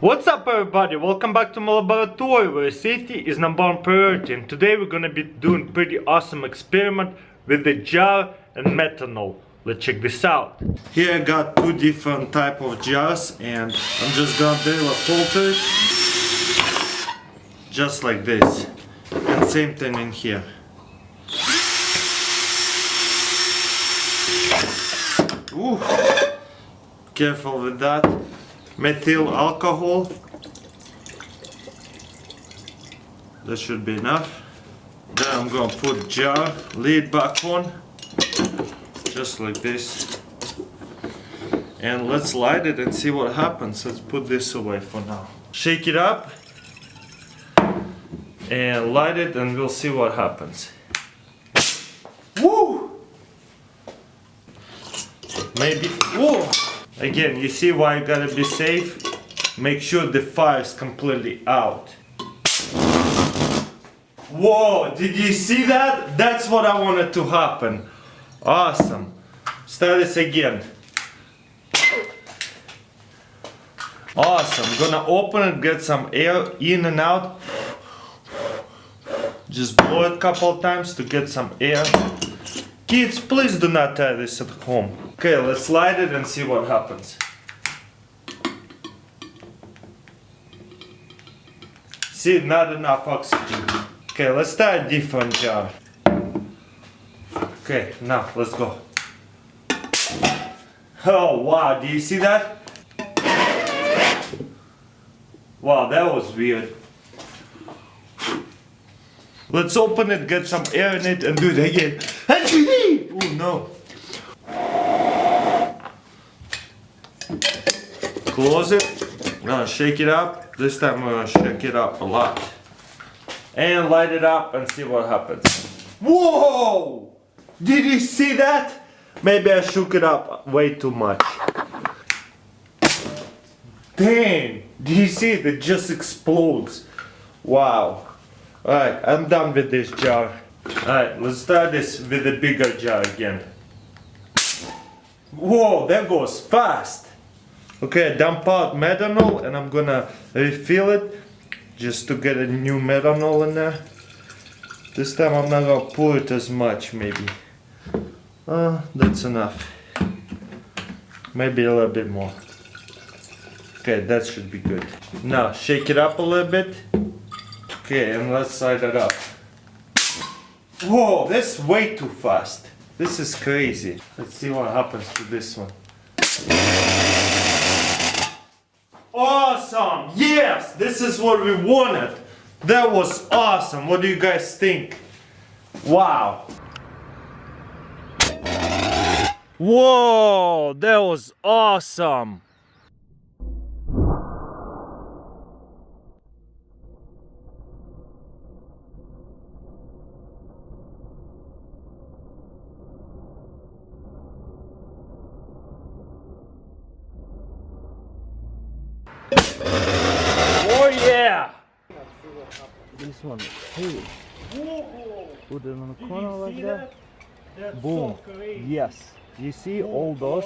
What's up everybody, welcome back to my laboratory where safety is number one priority, and today we're gonna be doing pretty awesome experiment with the jar and methanol. Let's check this out. Here I got two different type of jars and I'm just gonna drill a filter just like this, and same thing in here. Ooh. Careful with that. Methyl alcohol. That should be enough. Then I'm gonna put jar lid back on, just like this. And let's light it and see what happens. Let's put this away for now. Shake it up and light it and we'll see what happens. Woo! Maybe, whoa! Again, you see why you gotta be safe? Make sure the fire is completely out. Whoa, did you see that? That's what I wanted to happen. Awesome. Start this again. Awesome. Gonna open it, get some air in and out. Just blow it a couple times to get some air. Kids, please do not try this at home. Okay, let's light it and see what happens. See, not enough oxygen. Okay, let's try a different jar. Okay, now let's go. Oh wow, do you see that? Wow, that was weird. Let's open it, get some air in it and do it again. Oh no. Close it. Now shake it up. This time we're gonna shake it up a lot. And light it up and see what happens. Whoa! Did you see that? Maybe I shook it up way too much. Dang! Did you see it? It just explodes. Wow. Alright, I'm done with this jar. Alright, let's start this with a bigger jar again. Whoa, that goes fast. Okay, dump out methanol and I'm gonna refill it just to get a new methanol in there. This time I'm not gonna pour it as much, maybe. That's enough. Maybe a little bit more. Okay, that should be good. Now, shake it up a little bit. Okay, and let's light it up. Whoa, that's way too fast. This is crazy. Let's see what happens to this one. Awesome! Yes! This is what we wanted. That was awesome. What do you guys think? Wow. Whoa! That was awesome. Oh yeah! This one, hey, put it on the corner like that. That's Boom. so crazy. Yes, you see all those